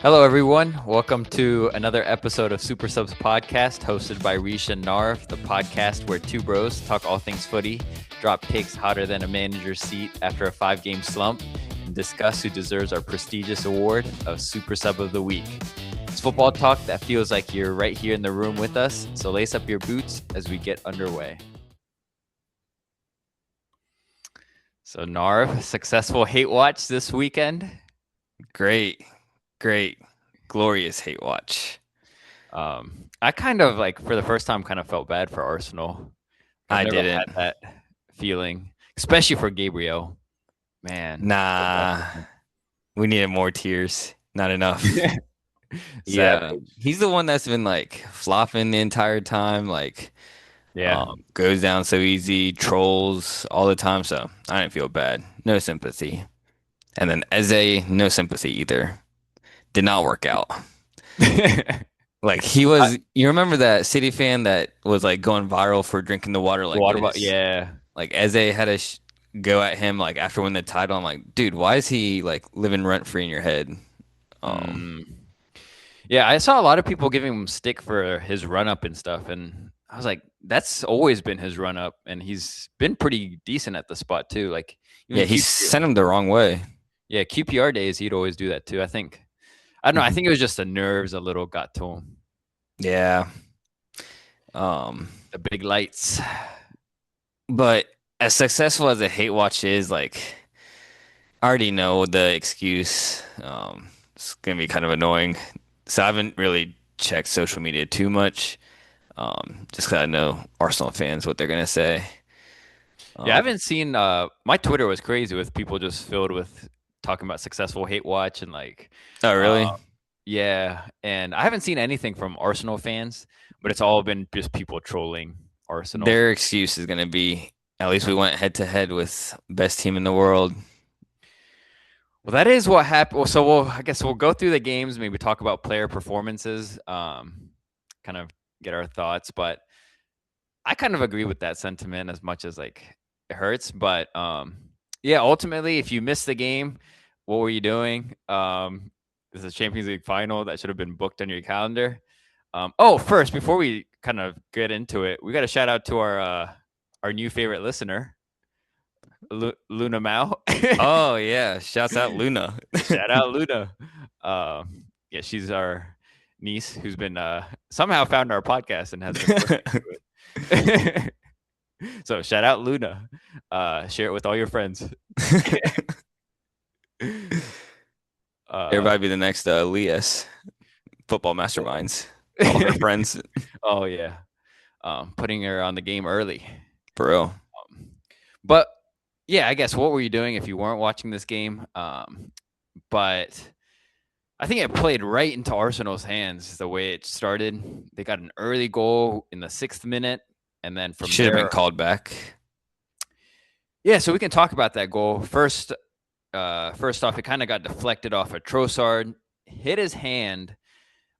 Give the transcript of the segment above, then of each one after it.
Hello, everyone. Welcome to another episode of Super Subs Podcast, hosted by Rish and Narv, the podcast where two bros talk all things footy, drop takes hotter than a manager's seat after a 5-game slump, and discuss who deserves our prestigious award of Super Sub of the Week. It's football talk that feels like you're right here in the room with us, so lace up your boots as we get underway. So, Narv, successful hate watch this weekend? Great, glorious hate watch. I kind of for the first time kind of felt bad for Arsenal. I've I never didn't. had that feeling, especially for Gabriel. Man. Nah, we needed more tears. Not enough. Yeah, he's the one that's been flopping the entire time. Goes down so easy, trolls all the time. So I didn't feel bad. No sympathy. And then Eze, no sympathy either. Did not work out. He was. You remember that City fan that was going viral for drinking the water like this? Yeah. Eze had a go at him after winning the title. I'm like, dude, why is he living rent free in your head? Yeah, I saw a lot of people giving him stick for his run up and stuff, and I was like, that's always been his run up, and he's been pretty decent at the spot too. He sent him the wrong way. Yeah, QPR days he'd always do that too. I don't know. I think it was just the nerves a little got to him. Yeah. The big lights. But as successful as a hate watch is, I already know the excuse. It's gonna be kind of annoying. So I haven't really checked social media too much. Just because I know Arsenal fans what they're gonna say. Yeah, I haven't seen. My Twitter was crazy with people just filled with talking about successful hate watch and Oh, really? Yeah, and I haven't seen anything from Arsenal fans, but it's all been just people trolling Arsenal. Their excuse is gonna be, at least we went head to head with best team in the world. Well, that is what happened. So I guess we'll go through the games, maybe talk about player performances, kind of get our thoughts. But I kind of agree with that sentiment as much as it hurts. But yeah, ultimately, if you missed the game, what were you doing? This is a Champions League final that should have been booked on your calendar. First, before we kind of get into it, we got to shout out to our new favorite listener, Luna Mao. Oh yeah, shouts out Luna. Shout out Luna. Yeah, she's our niece who's been somehow found our podcast and has been listening to it. So shout out Luna. Share it with all your friends. Everybody be the next Elias, football masterminds. All her friends. Oh yeah, putting her on the game early. For real. But yeah, I guess what were you doing if you weren't watching this game? But I think it played right into Arsenal's hands the way it started. They got an early goal in the 6th minute, and then from should have been called back. Yeah, so we can talk about that goal first. First off, it kind of got deflected off of Trossard, hit his hand,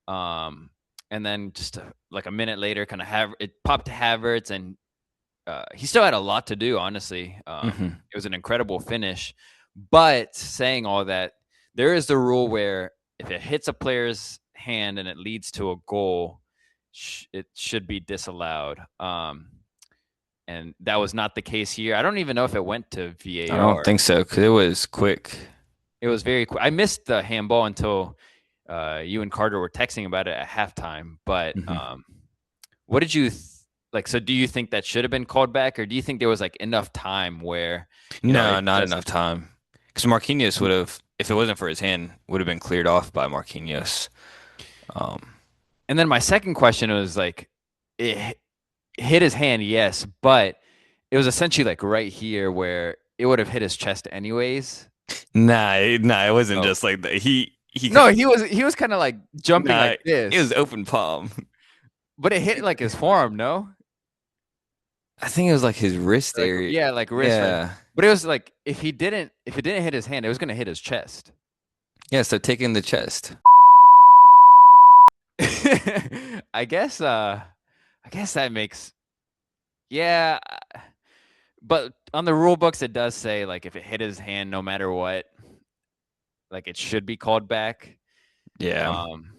and then just a minute later, kind of it popped to Havertz, and he still had a lot to do. Honestly, It was an incredible finish. But saying all that, there is the rule where if it hits a player's hand and it leads to a goal, it should be disallowed. And that was not the case here. I don't even know if it went to VAR. I don't think so because it was quick. It was very quick. I missed the handball until you and Carter were texting about it at halftime. But what did you So do you think that should have been called back, or do you think there was enough time where? No, not enough time. Because Marquinhos would have, if it wasn't for his hand, would have been cleared off by Marquinhos. And then my second question was it hit his hand, yes, but it was essentially right here where it would have hit his chest anyways. Nah, it wasn't just like that. He was kind of jumping like this. It was open palm, but it hit his forearm. No, I think it was his wrist area. Yeah, wrist. Yeah, but it was if it didn't hit his hand, it was gonna hit his chest. Yeah, so taking the chest. I guess that makes, yeah, but on the rule books it does say if it hit his hand, no matter what, it should be called back. Yeah. Um,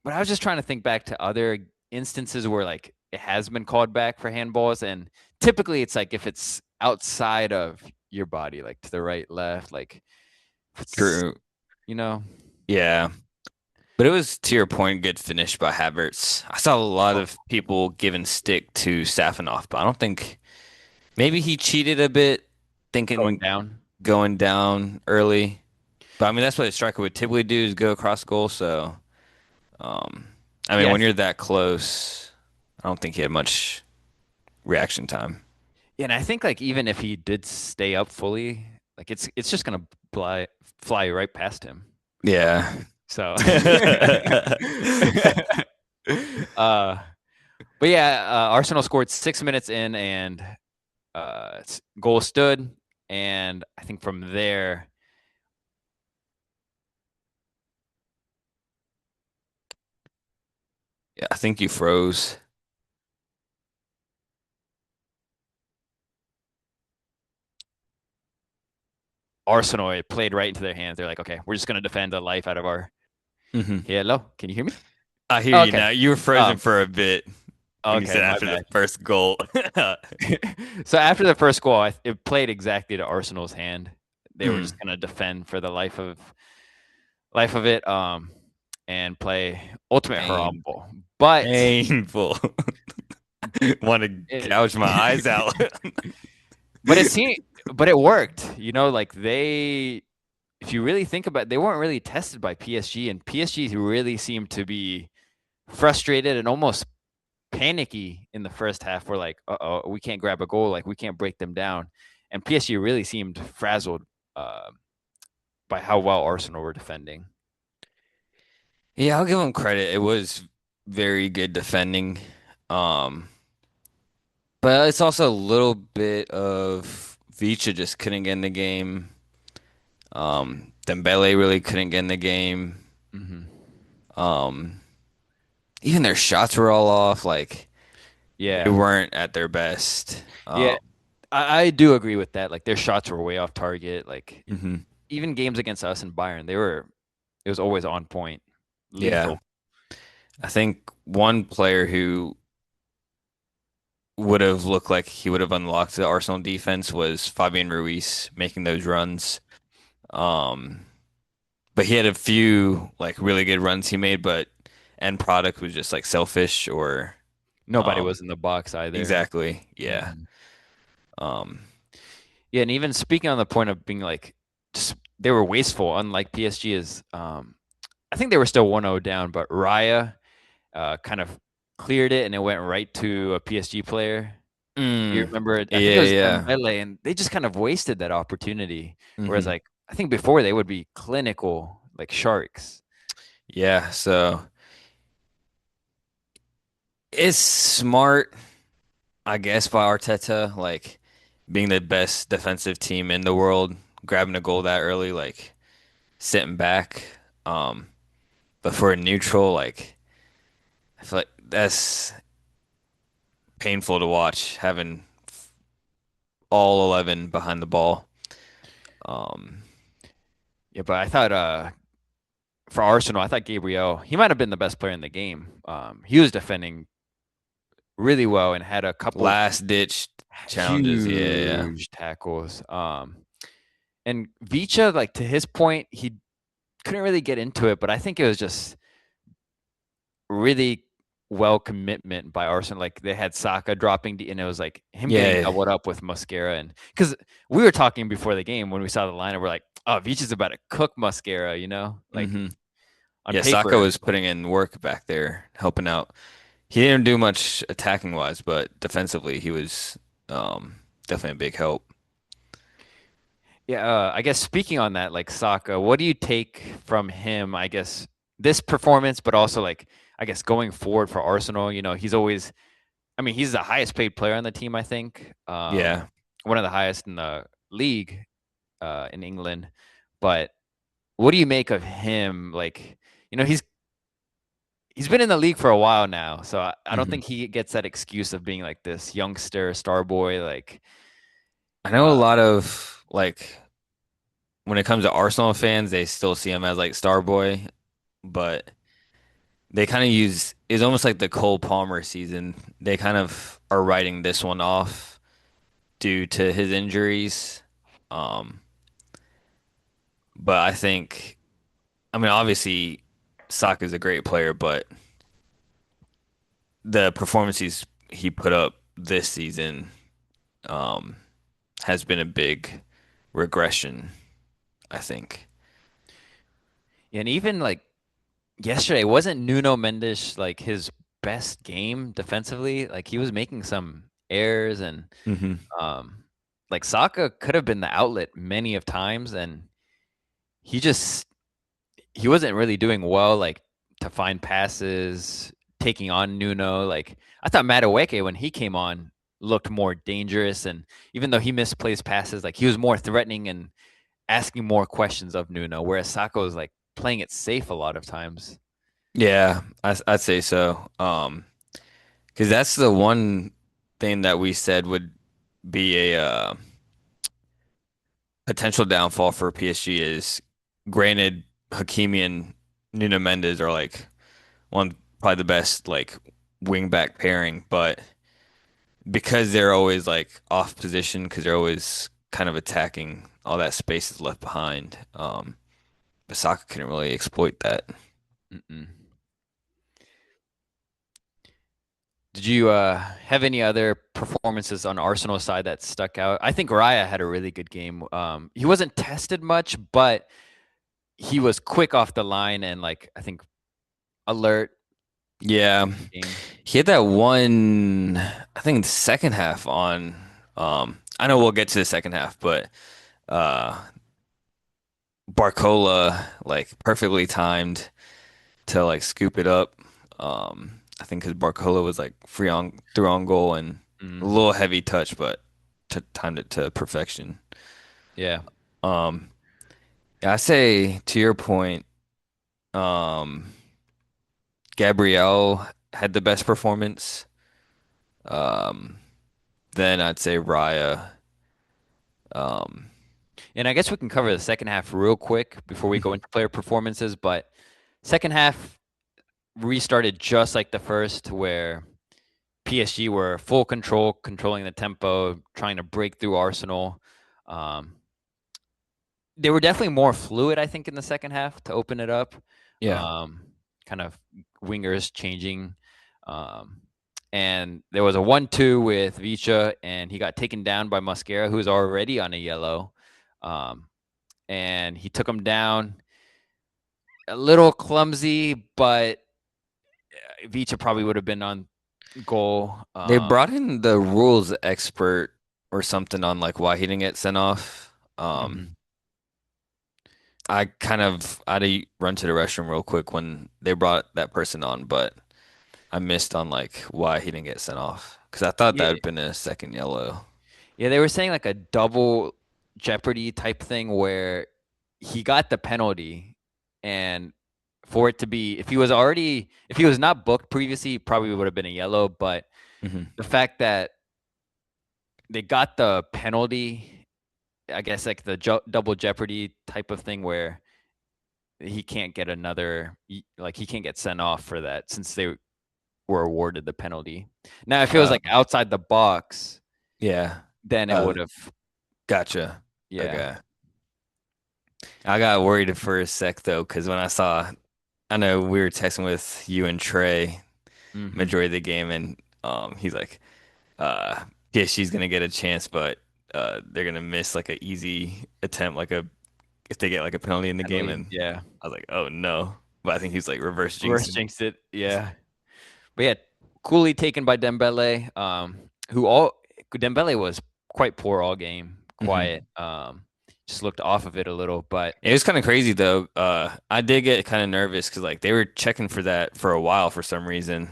but I was just trying to think back to other instances where like it has been called back for handballs, and typically it's like if it's outside of your body, like to the right, left, like if it's True. you know. Yeah. But it was to your point, good finish by Havertz. I saw a lot Oh, of people giving stick to Safinoff, but I don't think maybe he cheated a bit, going thinking down. going down early. But I mean, that's what a striker would typically do is go across goal. So, um, I mean, Yeah, when you're that close, I don't think he had much reaction time. yeah, and I think like even if he did stay up fully, like it's just gonna fly right past him. Yeah. So, uh, but yeah, Arsenal scored 6 minutes in, and goal stood, and I think from there, Yeah, I think you froze. Arsenal it played right into their hands. They're like, okay, we're just gonna defend the life out of our. Hmm. Hello, can you hear me? I hear Oh, you okay. now. You were frozen Um, for a bit when you okay, said my after the bad. first goal. So after the first goal, it played exactly to Arsenal's hand. They were Mm, just gonna defend for the life of it, and play ultimate pain, Harambe. But painful. Want to it, gouge my eyes out. but it seemed, but it worked. You know, like they, if you really think about it, they weren't really tested by PSG, and PSG really seemed to be frustrated and almost panicky in the first half. We're like, oh, we can't grab a goal, like we can't break them down, and PSG really seemed frazzled uh, by how well Arsenal were defending. Yeah, I'll give him credit. It was very good defending. Um, but it's also a little bit of Vicha just couldn't get in the game. Dembele really couldn't get in the game. Hmm. Um, Even their shots were all off. Like they Yeah, weren't at their best. yeah, I do agree with that. Like their shots were way off target. Like Mhm. even games against us and Bayern, it was always on point, Yeah. lethal. I think one player who would have looked like he would have unlocked the Arsenal defense was Fabian Ruiz making those runs. Um, but he had a few like really good runs he made, but end product was just like selfish or Nobody um was in the box either. exactly. Yeah. Mhm. Um Yeah, and even speaking on the point of being like, just, they were wasteful. Unlike PSG is, I think they were still 1-0 down, but Raya kind of cleared it and it went right to a PSG player. You mm, remember it? I think it yeah, was yeah. Dembele, and they just kind of wasted that opportunity. Whereas, Hmm. like, I think before they would be clinical, like sharks. Yeah, so it's smart, I guess, by Arteta, like being the best defensive team in the world, grabbing a goal that early, like sitting back. Um, but for a neutral, like I feel like that's painful to watch, having all 11 behind the ball. Um, Yeah, but I thought for Arsenal, I thought Gabriel, he might have been the best player in the game. He was defending really well and had a couple Last ditch challenges, yeah, yeah. huge tackles. And Vicha, like to his point, he couldn't really get into it, but I think it was just really well commitment by Arsenal. Like they had Saka dropping, and it was like him getting Yeah. doubled up with Mascara, and because we were talking before the game when we saw the lineup, we're like, oh, Vicha's about to cook Mascara, like Hmm. on Yeah, Saka paper. was putting in work back there, helping out. He didn't do much attacking wise, but defensively he was definitely a big help. Yeah, I guess speaking on that, like Saka, what do you take from him? I guess this performance, but also like I guess going forward for Arsenal. He's always. I mean, he's the highest paid player on the team. I think Yeah. one of the highest in the league in England. But what do you make of him? Like, he's been in the league for a while now, so I don't Hmm. think he gets that excuse of being like this youngster star boy. Like, I know a uh, lot of like when it comes to Arsenal fans, they still see him as like star boy. but they kind of use it's almost like the Cole Palmer season. They kind of are writing this one off due to his injuries. Um, but I mean, obviously, Saka's a great player, but the performances he put up this season um, has been a big regression, I think. And even like yesterday, wasn't Nuno Mendes like his best game defensively? Like he was making some errors and Hmm. um like Saka could have been the outlet many of times and he just he wasn't really doing well like to find passes, taking on Nuno. Like I thought Madueke when he came on looked more dangerous and even though he misplaced passes, like he was more threatening and asking more questions of Nuno, whereas Saka was like playing it safe a lot of times. Yeah, I'd say so. Because that's the one thing that we said would be a potential downfall for PSG is, granted, Hakimi and Nuno Mendes are like one probably the best like wing back pairing, but because they're always like off position, because they're always kind of attacking, all that space is left behind. Basaka couldn't really exploit that. Mm-mm. Did you have any other performances on Arsenal side that stuck out? I think Raya had a really good game. He wasn't tested much, but he was quick off the line and like I think alert Yeah, game. he had that one, I think the second half on. I know we'll get to the second half, but uh, Barcola like perfectly timed to like scoop it up. I think because Barcola was like free on through on goal and a Mm, little heavy touch, but timed it to perfection. yeah. Um, yeah, I say to your point, um, Gabrielle had the best performance. Um, then I'd say Raya. Um, And I guess we can cover the second half real quick before we go into player performances, but second half restarted just like the first where PSG were full control, controlling the tempo, trying to break through Arsenal. Um, they were definitely more fluid, I think, in the second half to open it up. yeah, Um, kind of wingers changing. Um, and there was a 1-2 with Vicha, and he got taken down by Mascara, who was already on a yellow. Um, and he took him down a little clumsy, but Vicha probably would have been on goal. they brought in the rules expert or something on like why he didn't get sent off. Mhm. I had to run to the restroom real quick when they brought that person on, but I missed on like why he didn't get sent off because I thought that Yeah, would have been a second yellow. yeah, they were saying like a double jeopardy type thing where he got the penalty, and for it to be, if he was not booked previously, he probably would have been a yellow. But Hmm. the fact that they got the penalty, I guess like the double jeopardy type of thing where he can't get like he can't get sent off for that since they were awarded the penalty. Now, if it was Uh, like outside the box, yeah. then it Uh, would have, Gotcha. yeah. Okay. I got worried for a sec though, because when I know we were texting with you and Trey Hmm. majority of the game, and he's like, uh, PSG's gonna get a chance, but they're gonna miss like an easy attempt, like a if they get like a penalty in the game, Penalty, and yeah. I was like, oh no. But I think he's like reverse Reverse jinxing. jinxed it, yeah. But yeah, coolly taken by Dembele, who all Dembele was quite poor all game, Hmm. quiet, just looked off of it a little, but It was kind of crazy though. I did get kind of nervous because like they were checking for that for a while for some reason.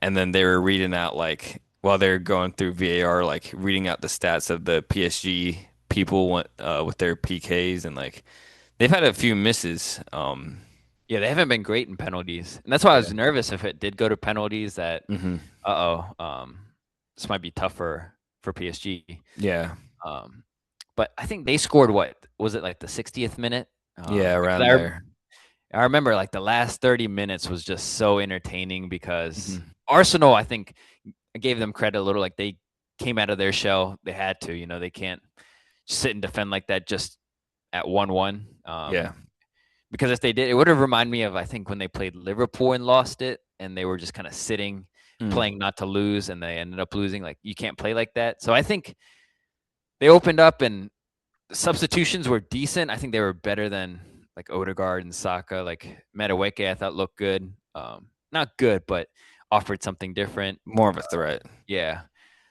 And then they were reading out like while they're going through VAR, like reading out the stats of the PSG people with their PKs, and like they've had a few misses. yeah, they haven't been great in penalties, and that's why I Yeah. was nervous if it did go to penalties that, Hmm. this might be tougher for PSG. Yeah. Um, but I think they scored what was it like the 60th minute? Yeah, Because around there. I remember like the last 30 minutes was just so entertaining because Hmm. Arsenal, I think, I gave them credit a little. Like they came out of their shell. They had to, they can't sit and defend like that just at 1-1. Yeah. Because if they did, it would have reminded me of, I think, when they played Liverpool and lost it and they were just kind of sitting, Mm. playing not to lose, and they ended up losing. Like you can't play like that. So I think they opened up and the substitutions were decent. I think they were better than like Odegaard and Saka. Like Madueke, I thought looked good. Not good, but offered something different. More of a threat. Yeah,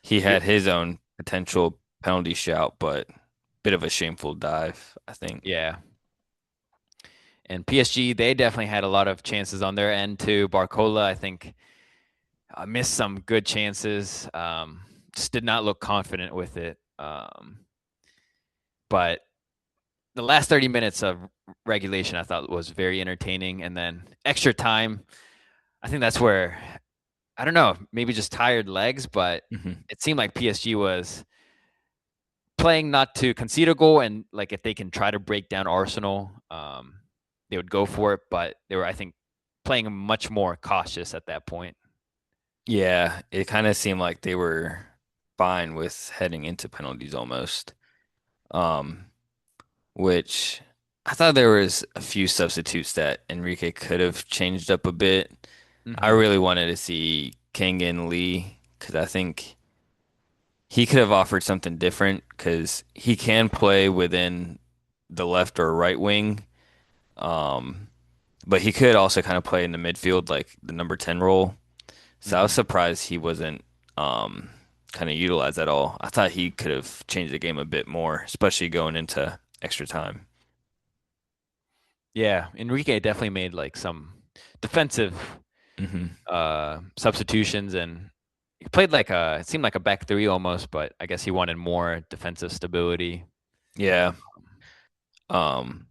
He yeah, had his own potential penalty shout, but bit of a shameful dive, I think. yeah. And PSG, they definitely had a lot of chances on their end too. Barcola, I think, missed some good chances. Just did not look confident with it. But the last 30 minutes of regulation, I thought was very entertaining. And then extra time, I think that's where, I don't know, maybe just tired legs, but Hmm. it seemed like PSG was playing not to concede a goal, and like if they can try to break down Arsenal, they would go for it. But they were, I think, playing much more cautious at that point. Yeah, it kind of seemed like they were fine with heading into penalties almost. Um, which I thought there was a few substitutes that Enrique could have changed up a bit. I Mm-hmm. really wanted to see Kangin Lee because I think he could have offered something different because he can play within the left or right wing. Um, but he could also kind of play in the midfield, like the number 10 role. So I was Mm-hmm. surprised he wasn't kind of utilized at all. I thought he could have changed the game a bit more, especially going into extra time. Yeah, Enrique definitely made like some defensive Hmm. substitutions, and he played like a, it seemed like a back three almost, but I guess he wanted more defensive stability. Yeah. Um,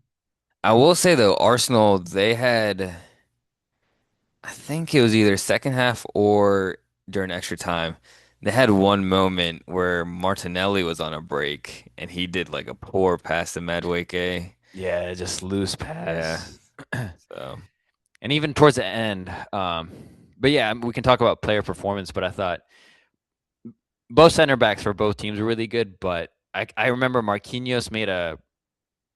I will say though, Arsenal, they had, I think it was either second half or during extra time. They had one moment where Martinelli was on a break and he did like a poor pass to Madueke. Yeah, just loose Yeah. pass. So, And even towards the end, but yeah, we can talk about player performance. But I thought both center backs for both teams were really good. But I remember Marquinhos made a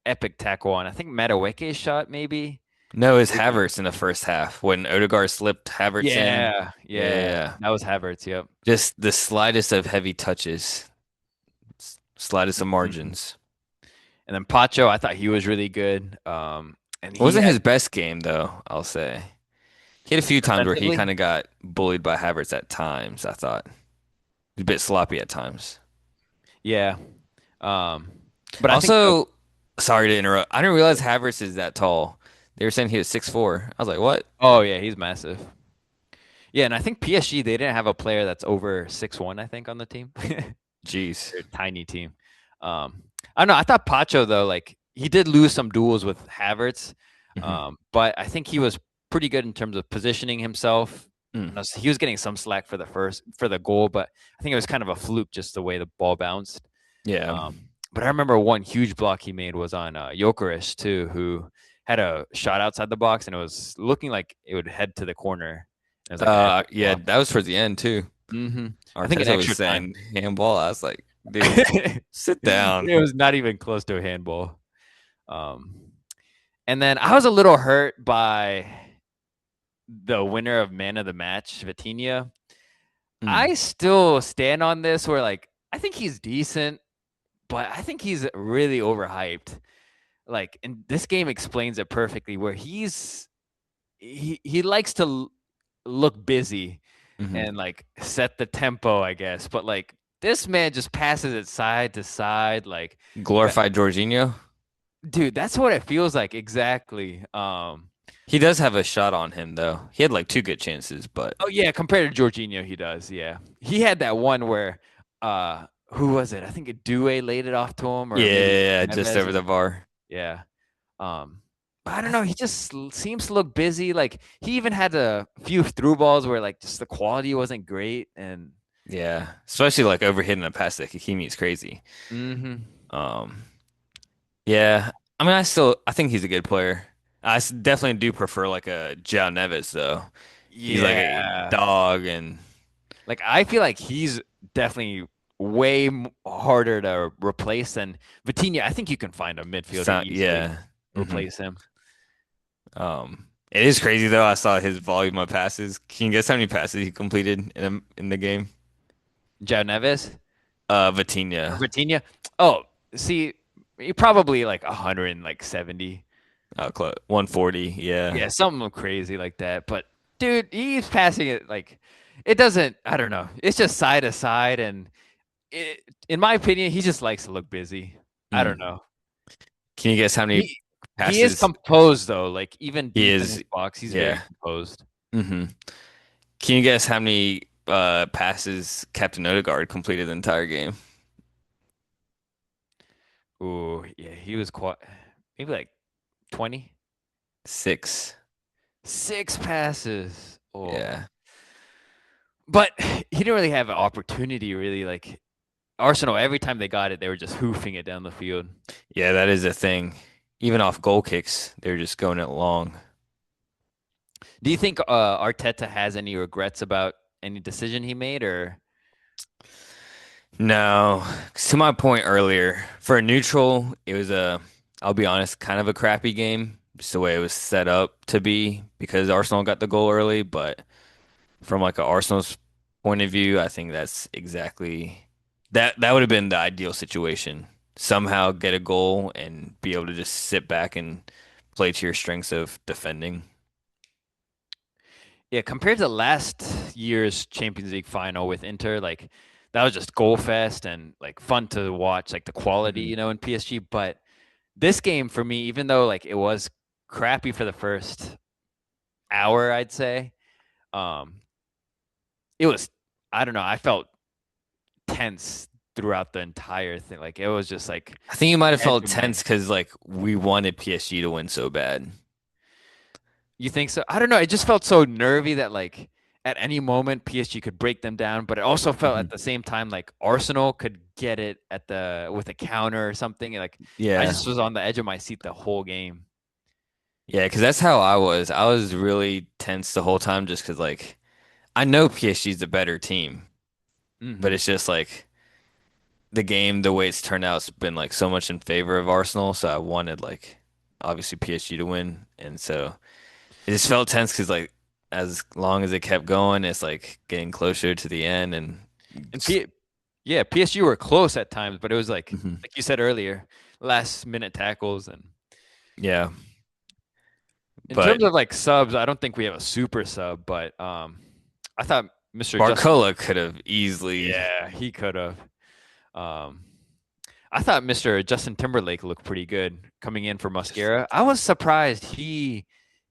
epic tackle on, I think, Madueke's shot maybe. no, it's Havertz in the first half when Odegaard slipped Havertz in. Yeah, Yeah, yeah, yeah, yeah. that was Havertz. Yep. Just the slightest of heavy touches, slightest of Mhm. margins. And then Pacho, I thought he was really good. And It he wasn't had his best game though, I'll say. He had a few times where he defensively. kind of got bullied by Havertz at times, I thought. He was a bit sloppy at times. Yeah. Um, but I think Also, sorry to interrupt. I didn't realize Havertz is that tall. They were saying he was 6'4". I was like, what? oh yeah, he's massive. Yeah, and I think PSG, they didn't have a player that's over 6'1", I think, on the team. They're Jeez. a tiny team. I don't know. I thought Pacho though, like he did lose some duels with Havertz, Hmm. but I think he was pretty good in terms of positioning himself. Mm. And he was getting some slack for the goal, but I think it was kind of a fluke just the way the ball bounced. Yeah. But I remember one huge block he made was on Jokeris too, who had a shot outside the box and it was looking like it would head to the corner. It was like an epic Yeah, block. that was towards the end too. I think an Arteta was extra time. saying handball. I was like, dude, It sit down. was not even close to a handball. Um, and then I was a little hurt by the winner of Man of the Match, Vitinha. I Mm. still stand on this where like I think he's decent, but I think he's really overhyped. Like, and this game explains it perfectly where he likes to look busy Hmm. and like set the tempo, I guess. But like this man just passes it side to side, like Glorified Jorginho. dude, that's what it feels like exactly. He does have a shot on him though. He had like two good chances, but Oh yeah, compared to Jorginho, he does. Yeah, he had that one where, who was it? I think Due laid it off to him, or maybe yeah, just Neves. over the bar. Yeah. But I don't I know. He just seems to look busy. Like he even had a few through balls where like just the quality wasn't great, and Yeah, especially like overhitting a pass that Hakimi is crazy. mm-hmm. Um, yeah, I mean, I think he's a good player. Definitely do prefer like a João Neves though. He's like a Yeah. dog and Like I feel like he's definitely way harder to replace than Vitinha. I think you can find a midfielder so, easily yeah. hmm replace him. It is crazy though. I saw his volume of passes. Can you guess how many passes he completed in the game? João Neves or Vitinha. Vitinha. Oh, see, he probably like 170. 140. Yeah. Yeah, something crazy like that. But dude, he's passing it like it doesn't. I don't know. It's just side to side, and in my opinion, he just likes to look busy. I don't Mm. know. Can you guess how many He is passes composed though. Like even he deep in his is? box, he's very Yeah. composed. hmm Can you guess how many passes Captain Odegaard completed the entire game? Ooh, yeah, he was quite maybe like 20. 6. 6 passes. Oh, Yeah. but he didn't really have an opportunity. Really, like Arsenal, every time they got it, they were just hoofing it down the field. Yeah, that is a thing. Even off goal kicks, they're just going it long. Do you think Arteta has any regrets about any decision he made, or No, to my point earlier, for a neutral, I'll be honest, kind of a crappy game, just the way it was set up to be because Arsenal got the goal early. But from like a Arsenal's point of view, I think that's exactly that would have been the ideal situation. Somehow get a goal and be able to just sit back and play to your strengths of defending. yeah, compared to last year's Champions League final with Inter, like that was just goal fest and like fun to watch, like the quality, Mhm. in PSG. But this game for me, even though like it was crappy for the first hour, I'd say, um, it was I don't know, I felt tense throughout the entire thing. Like it was just like I think you might have edge felt of my. tense because like we wanted PSG to win so bad. You think so? I don't know. It just felt so nervy that like at any moment PSG could break them down, but it also felt at Mhm. the same time like Arsenal could get it at the with a counter or something. Like I Yeah. just was on the edge of my seat the whole game. Yeah, because that's how I was. I was really tense the whole time just because, like, I know PSG's the better team, but Hmm. it's just like the game, the way it's turned out, has been like so much in favor of Arsenal. So I wanted, like, obviously PSG to win. And so it just felt tense because, like, as long as it kept going, it's like getting closer to the end. And And just, yeah, PSG were close at times, but it was Mhm. like you said earlier, last minute tackles. And Yeah. in But terms of like subs, I don't think we have a super sub, but I thought Mr. Justin, Barcola could have easily. yeah, he could have. Um, I thought Mr. Justin Timberlake looked pretty good coming in for Mascara. I was surprised he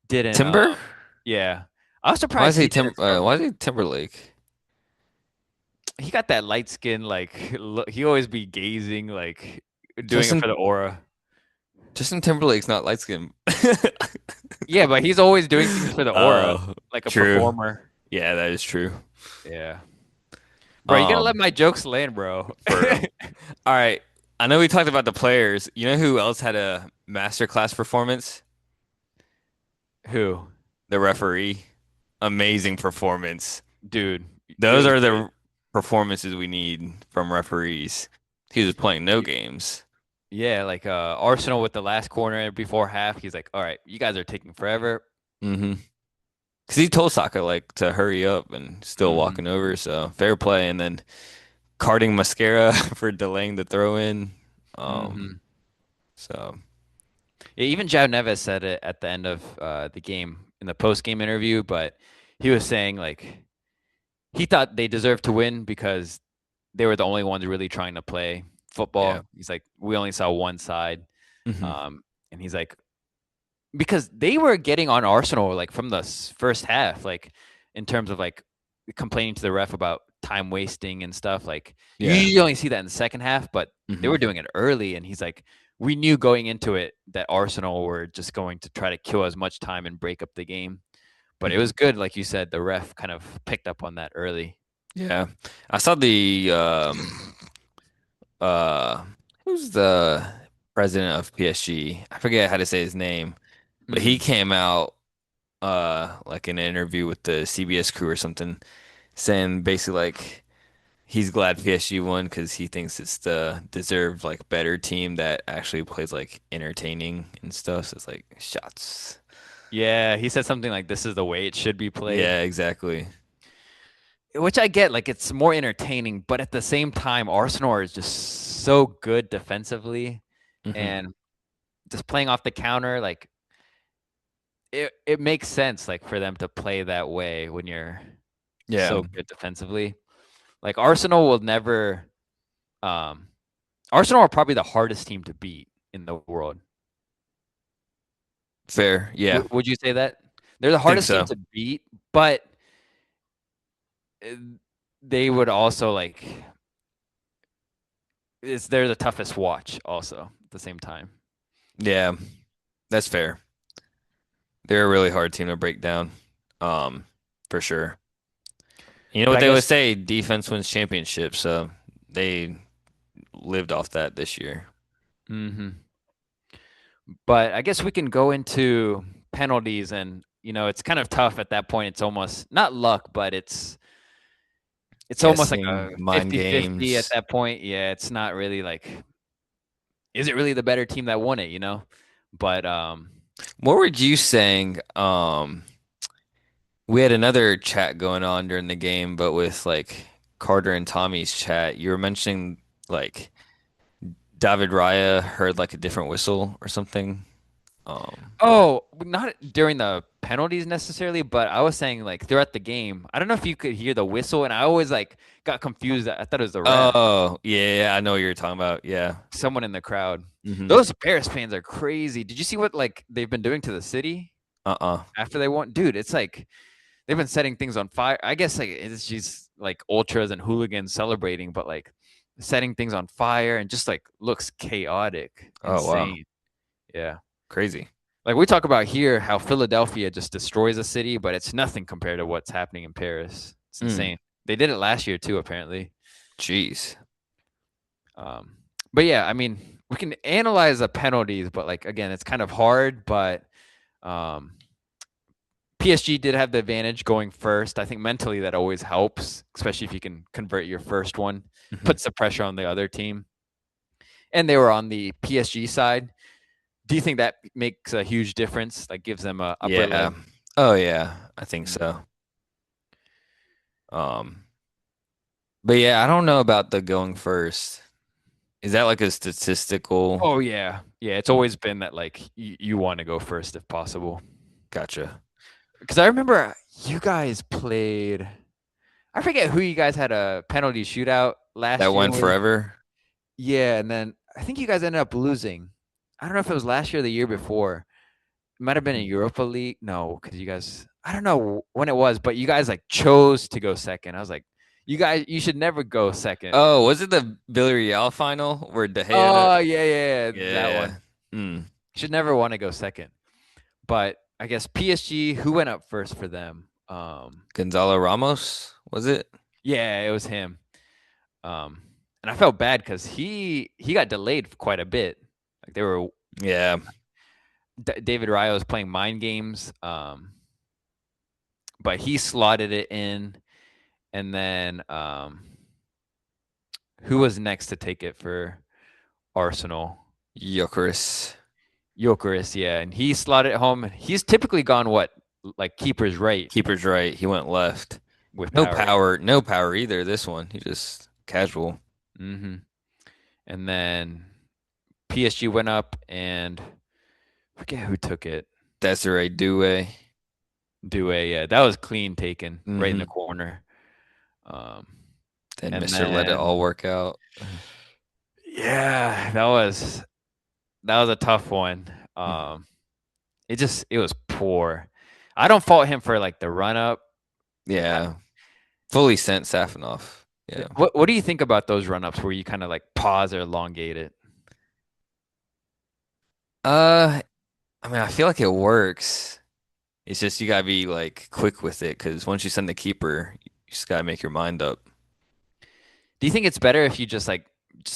didn't. Timber? Yeah, I was surprised he didn't start. Why is he Timberlake? He got that light skin, like he always be gazing, like doing it for Justin the aura. Justin Timberlake's not light skinned. Yeah, but he's always doing things for the aura, Oh, like a true. performer. Yeah, that is true. Yeah, bro, you gotta let Um, my jokes land, bro. for real. All right. I know we talked about the players. You know who else had a masterclass performance? Who, The referee. Amazing performance. dude? It Those was are great. the performances we need from referees. He was playing no games. Yeah, like Arsenal with the last corner before half. He's like, "All right, you guys are taking forever." Mm-hmm. Because he told Saka like to hurry up and still Hmm. walking over. So fair play. And then carding Mascara for delaying the throw in. Um, Hmm. so Yeah, even João Neves said it at the end of the game in the post game interview, but he was saying like he thought they deserved to win because they were the only ones really trying to play yeah. football. He's like, we only saw one side, hmm and he's like, because they were getting on Arsenal like from the first half, like in terms of like complaining to the ref about time wasting and stuff. Like you Yeah. usually only see that in the second half, but they hmm were doing it early. And he's like, we knew going into it that Arsenal were just going to try to kill as much time and break up the game. But it hmm was good, like you said, the ref kind of picked up on that early. Yeah. I saw the uh who's the president of PSG? I forget how to say his name. But he Mm. came out like in an interview with the CBS crew or something, saying basically like he's glad PSG won because he thinks it's the deserved like better team that actually plays like entertaining and stuff. So it's like shots. Yeah, he said something like this is the way it should be played, Yeah, exactly. which I get. Like it's more entertaining, but at the same time, Arsenal is just so good defensively Hmm. and just playing off the counter. Like it makes sense, like for them to play that way when you're Yeah, so good defensively. Like Arsenal will never. Um, Arsenal are probably the hardest team to beat in the world. fair. Yeah, Would you say that? They're the think hardest team so. to beat, but uh, they would also like they're the toughest watch also at the same time. Yeah, that's fair. They're a really hard team to break down. Um, for sure. You know But what I they would guess say? Defense wins championships. So they lived off that this year. hmm but I guess we can go into penalties and it's kind of tough at that point. It's almost not luck, but it's almost like a Guessing, mind 50-50 at games. that point. Yeah, it's not really like is it really the better team that won it? But What were you saying? We had another chat going on during the game, but with like Carter and Tommy's chat, you were mentioning like David Raya heard like a different whistle or something. Um, oh, not during the penalties necessarily, but I was saying like throughout the game. I don't know if you could hear the whistle, and I always like got confused. I thought it was the ref, oh, yeah, I know what you're talking about. Yeah. someone in the crowd. Hmm. Those Bears fans are crazy. Did you see what like they've been doing to the city Uh-uh. after they won? Dude, it's like they've been setting things on fire. I guess like it's just like ultras and hooligans celebrating, but like setting things on fire and just like looks chaotic, Oh, wow. insane. Yeah. Crazy. Like we talk about here how Philadelphia just destroys a city, but it's nothing compared to what's happening in Paris. It's Mm, insane. They did it last year too, apparently. jeez. Um, but yeah, I mean, we can analyze the penalties, but like again, it's kind of hard. But um, PSG did have the advantage going first. I think mentally that always helps, especially if you can convert your first one, Hmm. puts the pressure on the other team. And they were on the PSG side. Do you think that makes a huge difference? Like gives them a upper Yeah. leg? Oh, yeah, I think Mm. so. Um, but yeah, I don't know about the going first. Is that like a statistical? Oh yeah, yeah. It's always been that like you want to go first if possible. Gotcha. Because I remember you guys played. I forget who you guys had a penalty shootout That last year went with. forever. Yeah, and then I think you guys ended up losing. I don't know if it was last year or the year before. It might have been a Europa League. No, because you guys. I don't know when it was, but you guys like chose to go second. I was like, you guys, you should never go second. Oh, was it the Villarreal final where De Gea? Oh yeah, yeah, yeah, that one. Yeah. Mm. Should never want to go second. But I guess PSG, who went up first for them? Gonzalo Ramos, was it? Yeah, it was him. Um, and I felt bad because he got delayed quite a bit. Like they were Yeah. David Raya was playing mind games, but he slotted it in. And then who was next to take it for Arsenal? Gyökeres. Jokeris, yeah, and he slotted it home. He's typically gone what like keeper's right Keeper's right. He went left. with No power. power. No power either. This one. He just casual. hmm And then PSG went up and I forget who took it. Desiree Doué. Due, yeah, that was clean taken right in the Hmm. corner. Um, Then and Mr. Let it then all work out. yeah, that was a tough one. It was poor. I don't fault him for like the run up. Yeah. Fully sent Safinoff. Yeah. What do you think about those run ups where you kind of like pause or elongate it? Uh, I mean, I feel like it works. It's just you gotta be like quick with it because once you send the keeper, you just gotta make your mind up. Do you think it's better if you just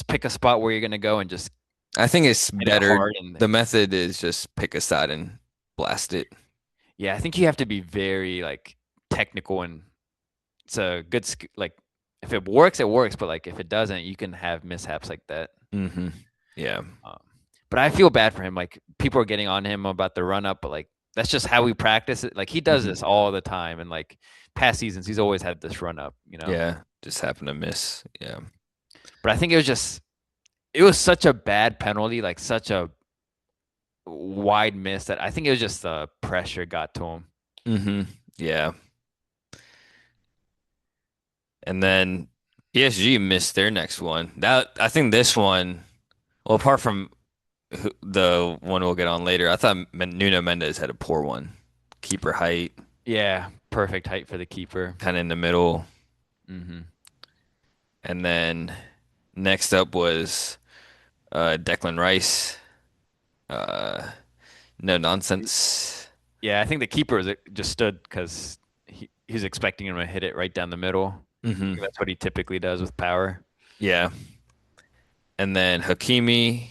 pick a spot where you're gonna go and just I think it's hit it better. hard and The method is just pick a side and blast it. Yeah, I think you have to be very like technical, and it's a good like if it works, it works, but like if it doesn't, you can have mishaps like that. Mm-hmm. Yeah. Um, but I feel bad for him. Like people are getting on him about the run up, but like that's just how we practice it. Like he does Mm-hmm. this all the time, and like past seasons, he's always had this run up, you know. Yeah. Just happened to miss. Yeah. But I think it was such a bad penalty, like such a wide miss that I think it was just the pressure got to him. Mm-hmm. Yeah. And then PSG missed their next one. That I think this one, well, apart from the one we'll get on later, I thought Nuno Mendes had a poor one. Keeper height, Yeah, perfect height for the keeper. kind of in the middle. Hmm. And then next up was Declan Rice. Uh, no nonsense. Yeah, I think the keeper just stood because he's expecting him to hit it right down the middle. Hmm. That's what he typically does with power. Yeah. And then Hakimi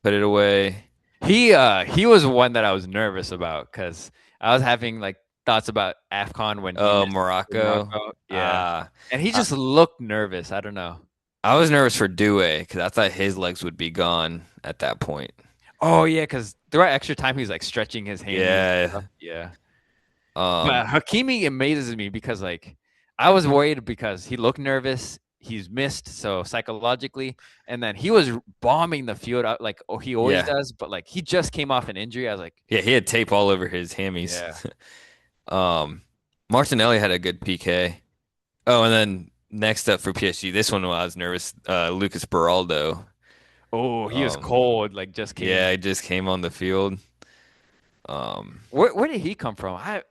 put it away. He was one that I was nervous about because I was having like thoughts about AFCON when he Oh, missed for Morocco. Morocco. Yeah. Ah, And he I, just looked nervous. I don't know. I was nervous for Due because I thought his legs would be gone at that point. Oh yeah, because throughout extra time he's like stretching his hammies and Yeah. stuff. Yeah. Um, But Hakimi amazes me because like I was worried because he looked nervous. He's missed so psychologically, and then he was bombing the field out like he always yeah. does. But like he just came off an injury. I was like, Yeah, he had tape all over his hammies. yeah. Um, Martinelli had a good PK. Oh, and then next up for PSG, this one I was nervous. Lucas Beraldo. Oh, he was Um, cold. Like just came. yeah, he just came on the field. Um, Where did he come from? I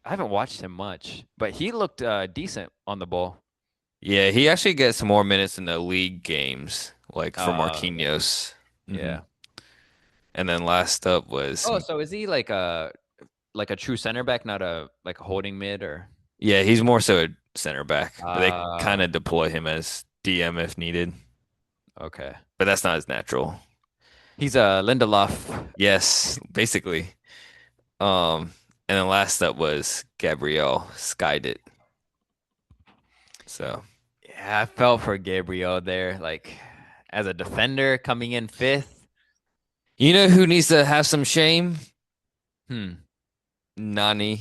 haven't watched him much, but he looked decent on the ball. yeah, he actually gets some more minutes in the league games, like for Okay. Marquinhos. Hmm. Yeah. And then last up was, Oh, so is he like a true center back, not a like a holding mid or? yeah, he's more so a center back, but they kind Uh, of deploy him as DM if needed, okay. but that's not as natural. He's a Lindelof. Yes, basically. And then last up was Gabriel, skied it. So, Yeah, I felt for Gabriel there. Like as a defender coming in fifth. you know who needs to have some shame? Hmm. Nani.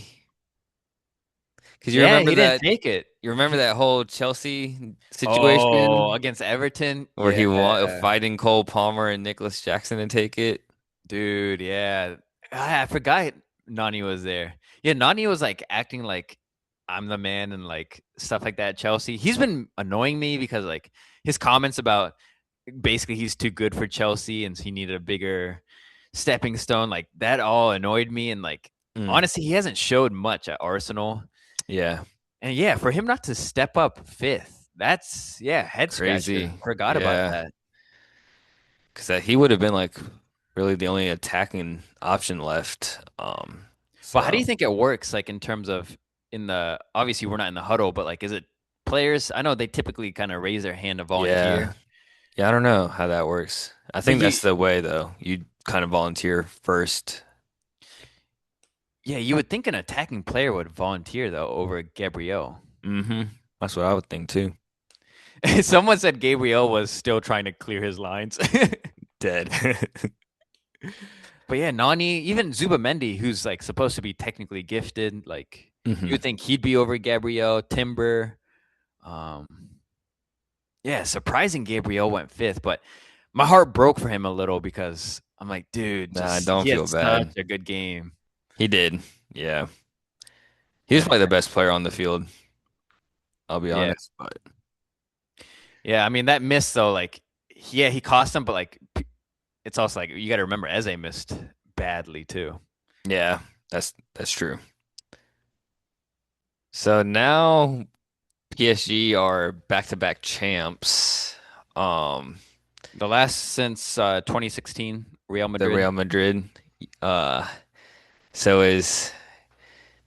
Because Yeah, he didn't take it. you remember that whole Chelsea Oh, situation against Everton. where Yeah, he was fighting Cole Palmer and Nicholas Jackson to take it? dude. Yeah, I forgot Nani was there. Yeah, Nani was like acting like I'm the man and like stuff like that. At Chelsea. He's been annoying me because like his comments about basically he's too good for Chelsea and he needed a bigger stepping stone. Like that all annoyed me. And like Mm, honestly, he hasn't showed much at Arsenal. yeah, And yeah, for him not to step up fifth, that's yeah, head scratcher. crazy. Forgot about Yeah, that. because he would have been like really the only attacking option left. But how do So you think it works? Like in terms of in the obviously we're not in the huddle, but like is it players? I know they typically kind of raise their hand to yeah, volunteer, yeah, I don't know how that works. I but think that's the way though. You kind of volunteer first. you would think an attacking player would volunteer though over Gabriel. Hmm. That's what I would think too. Someone said Gabriel was still trying to clear his lines. Dead. But yeah, Nani, even Zubamendi, who's like supposed to be technically gifted, like you Hmm. would think he'd be over Gabriel, Timber. Um, yeah, surprising Gabriel went fifth, but my heart broke for him a little because I'm like, dude, Nah, I just don't he had feel such bad. a good game. He did. Yeah. He was Yeah, probably the best player on the field, I'll be yeah, honest. But yeah. I mean that miss though, like, yeah, he cost him, but like, it's also like you got to remember Eze missed badly too. yeah, that's true. So now PSG are back-to-back champs. Um, The last since 2016 Real the Madrid. Real Madrid. Uh, so is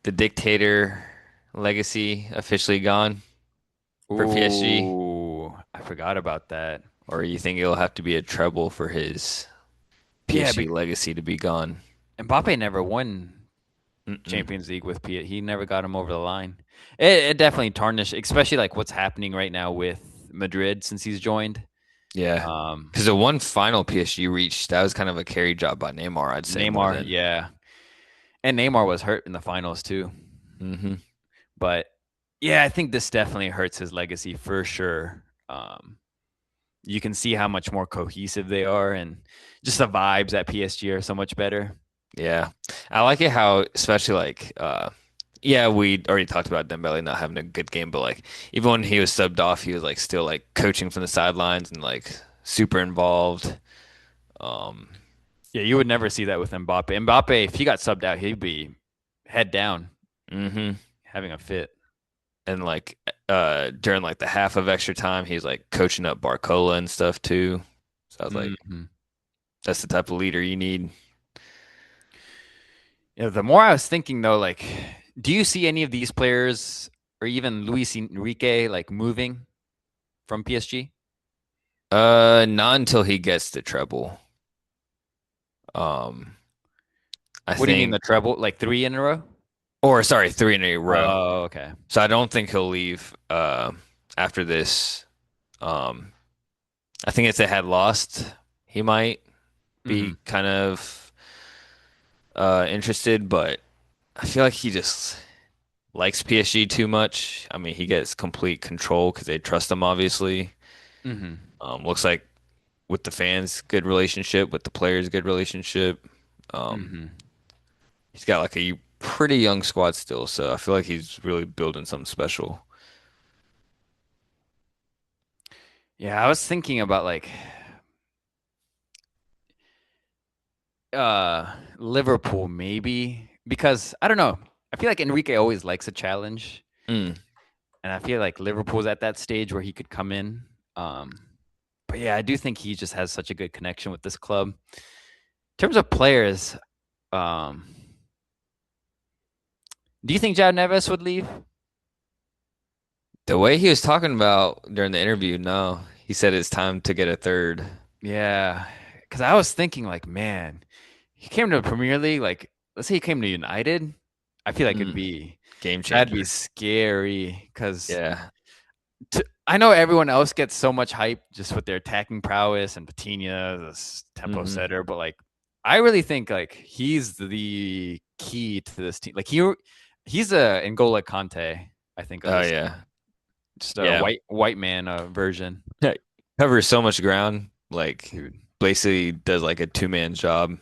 the dictator legacy officially gone for PSG? Ooh, I forgot about that. Or you think it'll have to be a treble for his Yeah, PSG legacy to be gone? Mbappe never won Mm-mm. Champions League with P. He never got him over the line. It definitely tarnished, especially like what's happening right now with Madrid since he's joined. Yeah. Um, Because the one final PSG reached, that was kind of a carry job by Neymar, I'd say, more Neymar, than. yeah, and Neymar was hurt in the finals too. Hmm. But yeah, I think this definitely hurts his legacy for sure. You can see how much more cohesive they are, and just the vibes at PSG are so much better. Yeah. I like it how, especially like, yeah, we already talked about Dembele not having a good game, but like, even when he was subbed off, he was like still like coaching from the sidelines and like super involved. Um, Yeah, you would never see that with Mbappe. Mbappe, if he got subbed out, he'd be head down, hmm having a fit. And like, during like the half of extra time, he's like coaching up Barcola and stuff too. So I was like, Mhm. that's the type of leader you need. Yeah, the more I was thinking though, like, do you see any of these players or even Luis Enrique like moving from PSG? Not until he gets the treble. Um, I What do you mean think, the treble? Like three in a row? or sorry, three in a row. Oh, okay. So I don't think he'll leave after this. Um, I think if they had lost, he might Hmm. be kind of interested, but I feel like he just likes PSG too much. I mean, he gets complete control because they trust him, obviously. Hmm. Looks like with the fans, good relationship, with the players, good relationship. Um, Hmm. he's got like a pretty young squad still, so I feel like he's really building something special. Yeah, I was thinking about like Liverpool maybe because I don't know. I feel like Enrique always likes a challenge, Mm. and I feel like Liverpool's at that stage where he could come in. Um, but yeah, I do think he just has such a good connection with this club. In terms of players, um, do you think Jao Neves would leave? The way he was talking about during the interview, no, he said it's time to get a third. Yeah, because I was thinking like, man, he came to the Premier League. Like, let's say he came to United, I feel like Mm. Game that'd be changer. scary. Because Yeah. I know everyone else gets so much hype just with their attacking prowess and Patina, the tempo Hmm. setter, but like, I really think like he's the key to this team. Like he's a N'Golo Kante, I think, of Oh this yeah. just a Yeah. white man version, Yeah. Covers so much ground, like dude. basically does like a two-man job.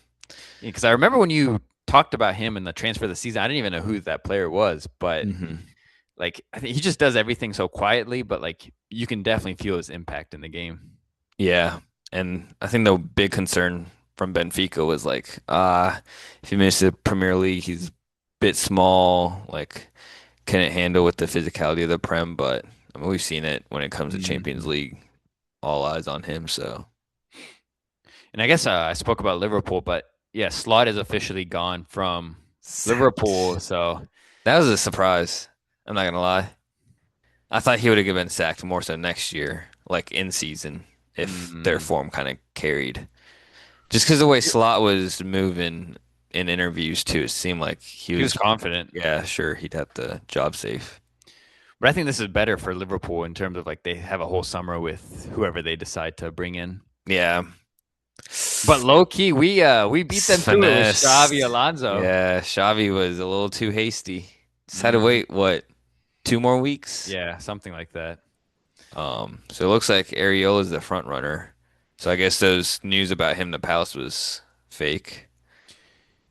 Because I remember when you talked about him in the transfer of the season, I didn't even know who that player was, but Hmm. like I think he just does everything so quietly, but like you can definitely feel his impact in the game. Yeah. And I think the big concern from Benfica was like, if he makes the Premier League, he's a bit small, like couldn't handle with the physicality of the Prem, but I mean, we've seen it when it comes to Champions Mhm. League. All eyes on him, so And I guess I spoke about Liverpool, but yeah, Slot is officially gone from Liverpool. sacked. So That was a surprise. I'm not gonna lie. I thought he would have been sacked more so next year, like in season, if their mm, form kind of carried. Just because the way Slot was moving in interviews too, it seemed like he he was was, confident. yeah, sure, he'd have the job safe. But I think this is better for Liverpool in terms of like they have a whole summer with whoever they decide to bring in. Yeah. But low key, we beat them to it with Xavi Finesse. Alonso. Yeah, Xavi was a little too hasty. Just had to Hmm. wait, what, 2 more weeks? Yeah, something like that. So it looks like Areola's the front runner. So I guess those news about him to Palace was fake.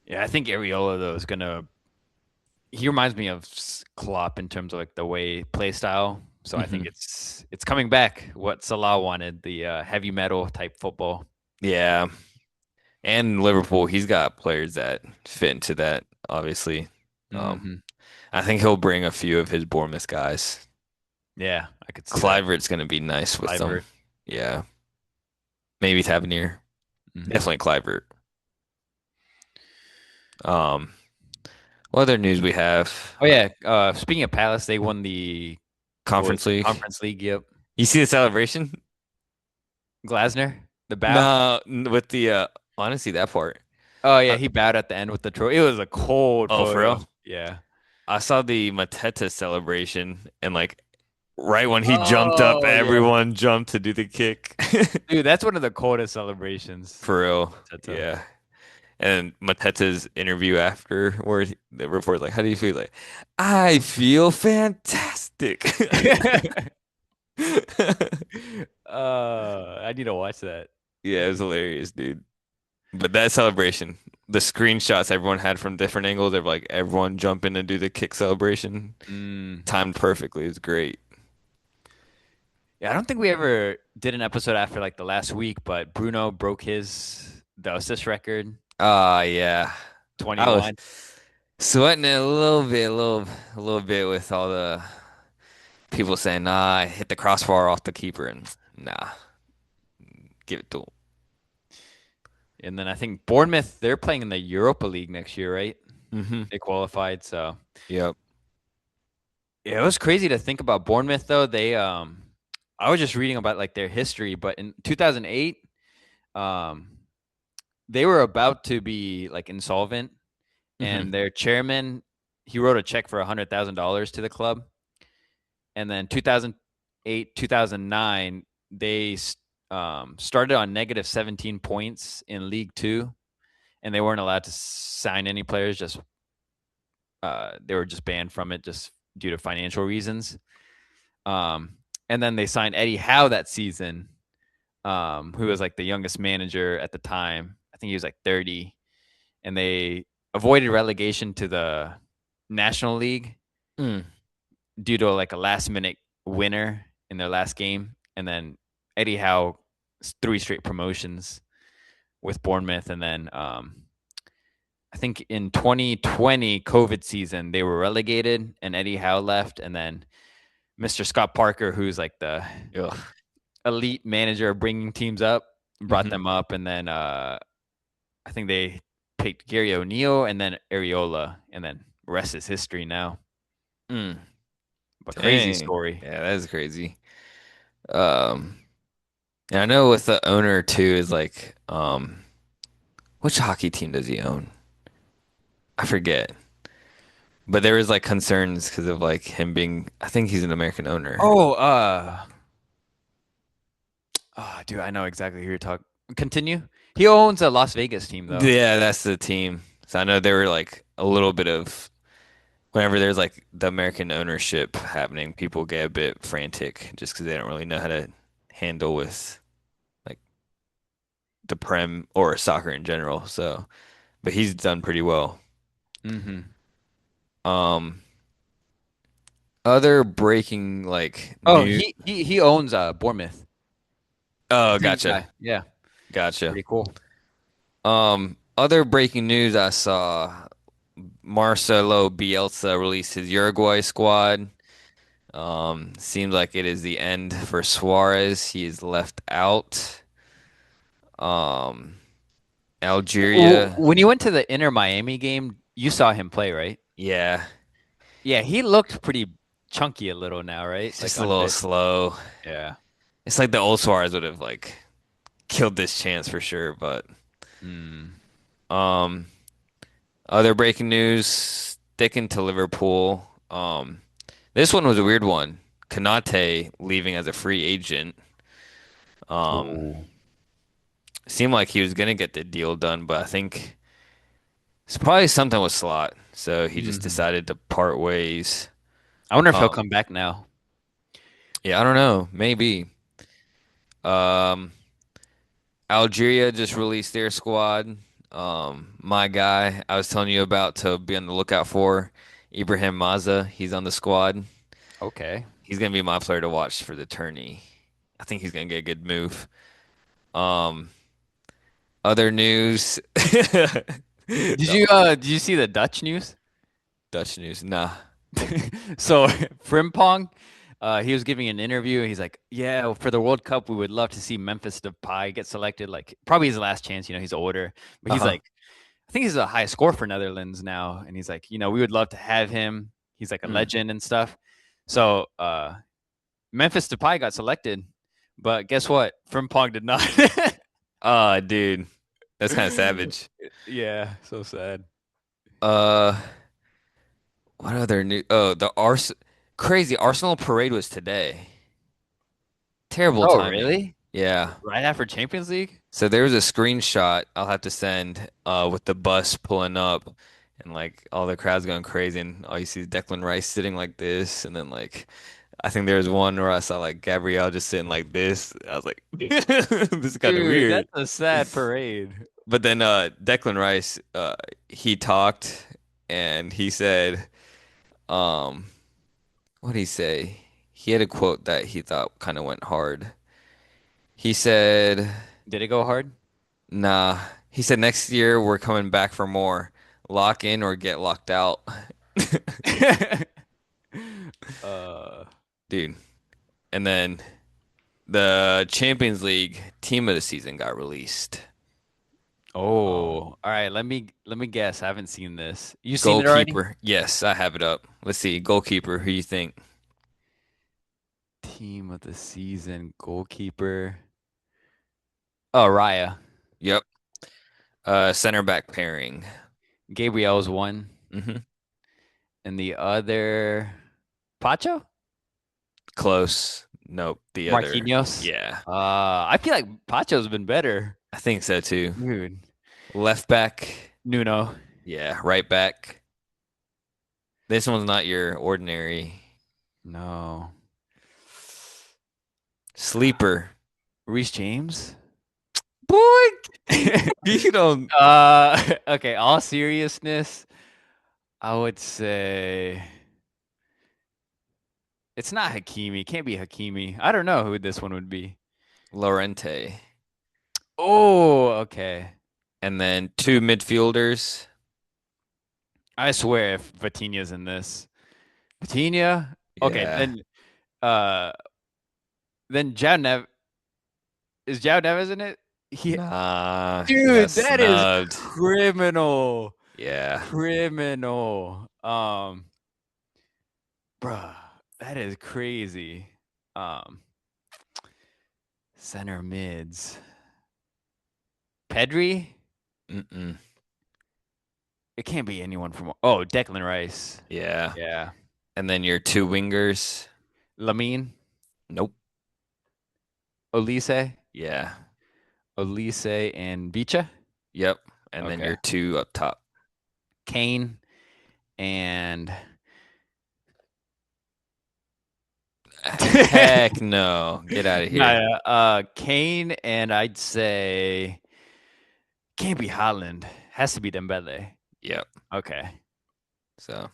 Yeah, I think Areola though is gonna. He reminds me of Klopp in terms of like the way play style. So I think Hmm. it's coming back. What Salah wanted, the heavy metal type football. Yeah. And Liverpool, he's got players that fit into that, obviously. Um, Hmm. I think he'll bring a few of his Bournemouth guys. Yeah, I could see that. Clivert's going to be nice with them. Clivert. Yeah. Maybe Tavernier. Hmm. Definitely Clivert. Um, what other news we have? Oh yeah. Speaking of Palace, they won the what was Conference it, League. Conference League. Yep. You see the celebration? Glasner, the bow. No, with the I didn't see that part. Oh yeah, I, he bowed at the end with the trophy. It was a cold oh, for photo. real? Yeah. I saw the Mateta celebration, and like right when he jumped up, Oh yeah, everyone jumped to do the kick. dude, that's one of the coldest celebrations. For real. Tata. Yeah. And Mateta's interview after, where the reporter's like, "How do you feel?" Like, I feel fantastic. I need to watch that. Yeah, it was hilarious, dude. But that celebration, the screenshots everyone had from different angles of like everyone jumping to do the kick celebration, Mm. timed perfectly. It was great. Yeah, I don't think we ever did an episode after like the last week, but Bruno broke the assist record, Yeah. I was 21. sweating it a little bit, a little bit with all the people saying, "Nah, I hit the crossbar off the keeper," and nah, give it to him. And then I think Bournemouth, they're playing in the Europa League next year, right? Mm-hmm. They qualified, so Yep. yeah, it was crazy to think about Bournemouth though. I was just reading about like their history, but in 2008, um they were about to be like insolvent, Mm-hmm. and their chairman, he wrote a check for $100,000 to the club. And then 2008, 2009, they started on negative 17 points in League Two, and they weren't allowed to sign any players. Just they were just banned from it just due to financial reasons. Um, and then they signed Eddie Howe that season, who was like the youngest manager at the time. I think he was like 30, and they avoided relegation to the National League Mm. due to like a last minute winner in their last game. And then Eddie Howe, three straight promotions with Bournemouth. And then I think in 2020 COVID season, they were relegated and Eddie Howe left. And then Mr. Scott Parker, who's like the Ugh. elite manager of bringing teams up, brought Mm-hmm. them up. And then I think they picked Gary O'Neill and then Areola. And then rest is history now. Mm. But crazy Dang. story. Yeah, that is crazy. Um, and I know with the owner too is like, which hockey team does he own? I forget. But there was like concerns because of like him being, I think he's an American owner. Oh, dude, I know exactly who you're talking. Continue. He owns a Las Vegas team, though. Yeah, that's the team. So I know there were like a little bit of whenever there's like the American ownership happening, people get a bit frantic just because they don't really know how to handle with like the Prem or soccer in general. So, but he's done pretty well. Mm-hmm. Um, other breaking like Oh, new. he owns Bournemouth. Oh, Same gotcha, guy. Yeah, gotcha. pretty cool. Other breaking news I saw: Marcelo Bielsa released his Uruguay squad. Seems like it is the end for Suarez. He is left out. Um, Algeria, When you went to the Inter Miami game, you saw him play, right? yeah, Yeah, he looked pretty chunky a little now, right? it's Like just a little unfit. slow. Yeah. It's like the old Suarez would have like killed this chance for sure. But Mm. um, other breaking news, sticking to Liverpool. This one was a weird one. Kanate leaving as a free agent. Um, Ooh. seemed like he was gonna get the deal done, but I think it's probably something with Slot. So he just Mm-hmm. decided to part ways. I wonder if he'll Um, come back now. yeah, I don't know. Maybe. Um, Algeria just released their squad. My guy I was telling you about to be on the lookout for, Ibrahim Maza. He's on the squad. Okay. He's gonna be my player to watch for the tourney. I think he's gonna get a good move. Um, other news. Did you see the Dutch news? Dutch news. Nah. So Frimpong, he was giving an interview. He's like, "Yeah, for the World Cup, we would love to see Memphis Depay get selected. Like, probably his last chance. You know, he's older, but he's Uh-huh. like, I think he's a high score for Netherlands now, and he's like, we would love to have him. He's like a Mm. legend and stuff. So Memphis Depay got selected, but guess what? Frimpong did not. Dude. That's kind of savage. Yeah, so sad. Uh, what other new? Oh, the crazy Arsenal parade was today. Terrible Oh, timing. really? Yeah. Right after Champions League? So there was a screenshot I'll have to send with the bus pulling up and like all the crowds going crazy and all you see is Declan Rice sitting like this and then like I think there was one where I saw like Gabrielle just sitting like this. I was like this is kind of Dude, weird. that's a sad parade. But then Declan Rice he talked and he said um what did he say? He had a quote that he thought kind of went hard. He said Did it go hard? nah. He said next year we're coming back for more. Lock in or get locked out. uh, Dude. And then the Champions League team of the season got released. oh, Um, all right. Let me guess. I haven't seen this. You seen it already? Goalkeeper. Yes, I have it up. Let's see. Goalkeeper. Who you think? Team of the season, goalkeeper. Oh, Raya. Yep. Center back pairing. Gabriel's one, hmm and the other, Pacho? Close. Nope. The other. Marquinhos. Yeah. I feel like Pacho's been better, I think so too. dude. Left back. Nuno. Yeah. Right back. This one's not your ordinary No. sleeper. Reece James. Boy, you don't. Okay. All seriousness, I would say it's not Hakimi. Can't be Hakimi. I don't know who this one would be. Lorente. Oh, okay. And then two midfielders. I swear if Vitinha's in this. Vitinha? Okay, Yeah. uh then Jao Nev is Jao Neves in it? He Nah, he got dude, that is snubbed. criminal. Yeah. Criminal. Bruh, that is crazy. Um Center mids. Pedri? Mm-mm. It can't be anyone from oh, Declan Rice. Yeah. Yeah. And then your two wingers. Lamine, Nope. Olise, Yeah. Olise and Bicha. Yep. And then Okay. your two up top. Kane and Heck no. Get out of here. no, Kane and I'd say can't be Holland. Has to be Dembele. Yep. Okay. So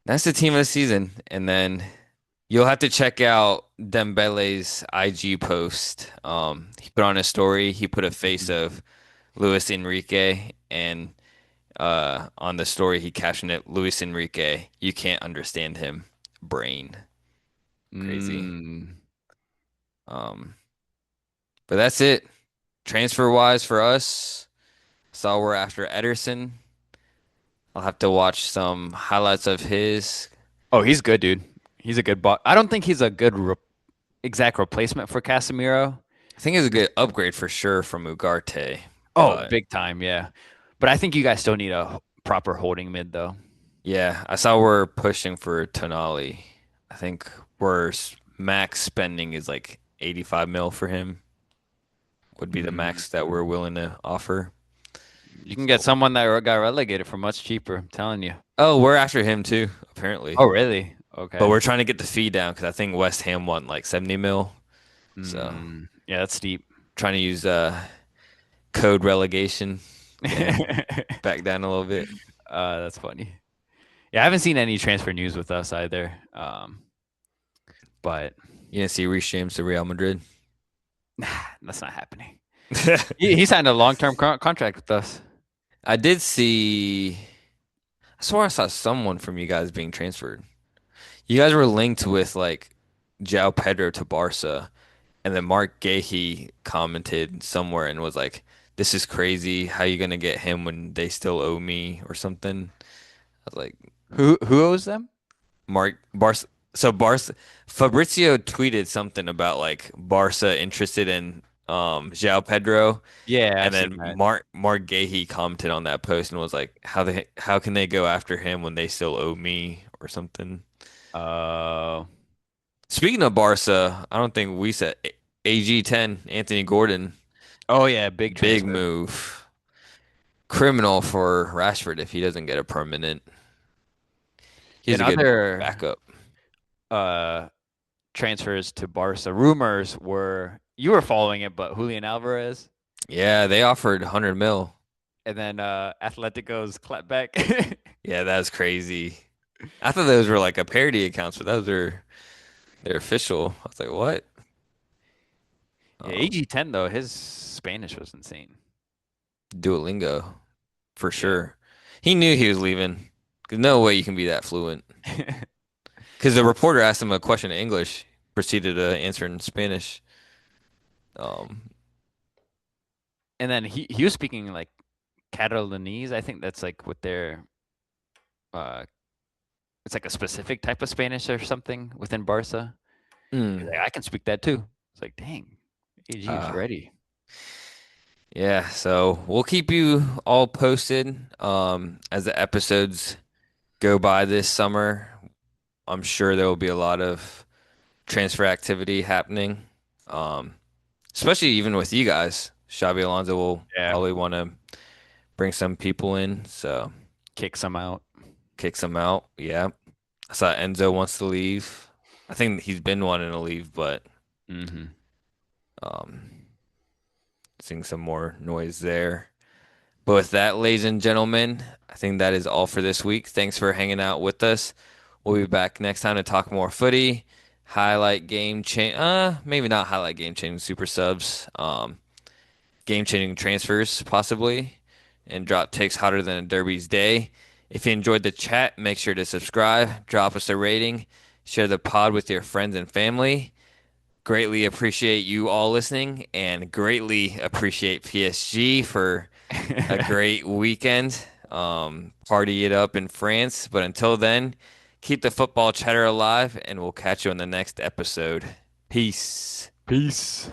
that's the team of the season. And then you'll have to check out Dembele's IG post. He put on a story. He put a face of Luis Enrique, and on the story he captioned it, "Luis Enrique, you can't understand him, brain." Crazy. Mm. Um, but that's it. Transfer wise for us, saw we're after Ederson. I'll have to watch some highlights of his. Oh, he's good, dude. He's a good bot. I don't think he's a good exact replacement for Casemiro. I think it's a good upgrade for sure from Ugarte, Oh, but big time, yeah. But I think you guys still need a proper holding mid, though. yeah, I saw we're pushing for Tonali. I think we're max spending is like 85 mil for him would be the Mm. max that we're willing to offer. You can get So, someone that got relegated for much cheaper. I'm telling you. oh, we're after him too, apparently. Oh, really? But Okay. we're trying to get the fee down because I think West Ham want like 70 mil. So Yeah, that's steep. trying to use code relegation, get him back down a little bit. That's funny. Yeah, I haven't seen any transfer news with us either. But You didn't see Reece James to Real Madrid. that's not happening. He signed a long-term contract with us. I did see. I swore I saw someone from you guys being transferred. You guys were linked with like João Pedro to Barca, and then Mark Gahey commented somewhere and was like, "This is crazy. How you gonna get him when they still owe me or something?" I was like, Who owes them? "Mark Barca." So Barca Fabrizio tweeted something about like Barca interested in João Pedro. Yeah, And I've seen then that. Mark Gahey commented on that post and was like, how can they go after him when they still owe me or something? Uh, Speaking of Barca, I don't think we said AG10, Anthony Gordon, oh yeah, big big transfer. move. Criminal for Rashford if he doesn't get a permanent. He's And a good other backup. uh transfers to Barca rumors were you were following it, but Julian Alvarez Yeah, they offered 100 mil. and then Atletico's clapback. Yeah, that's crazy. I thought those were like a parody accounts, but those are they're official. I was like, what? Yeah, Um, AG10 though, his Spanish was insane. Duolingo for Yeah. sure. He knew he was leaving. 'Cause no way you can be that fluent. Because the reporter asked him a question in English, proceeded to answer in Spanish. Um, And then he was speaking like Catalanese. I think that's like what their uh it's like a specific type of Spanish or something within Barca. He's mm, like, I can speak that too. It's like, dang, AG is uh, ready. yeah, so we'll keep you all posted as the episodes go by this summer. I'm sure there will be a lot of transfer activity happening, um, especially even with you guys. Xabi Alonso will Yeah, probably want to bring some people in, so kick some out. kick some out. Yeah, I saw Enzo wants to leave. I think he's been wanting to leave, but Hmm. um, seeing some more noise there. But with that, ladies and gentlemen, I think that is all for this week. Thanks for hanging out with us. We'll be back next time to talk more footy, highlight game change. Maybe not highlight game change super subs. Game changing transfers possibly, and drop takes hotter than a Derby's day. If you enjoyed the chat, make sure to subscribe, drop us a rating, share the pod with your friends and family. Greatly appreciate you all listening, and greatly appreciate PSG for a great weekend. Party it up in France. But until then, keep the football chatter alive, and we'll catch you on the next episode. Peace. Peace.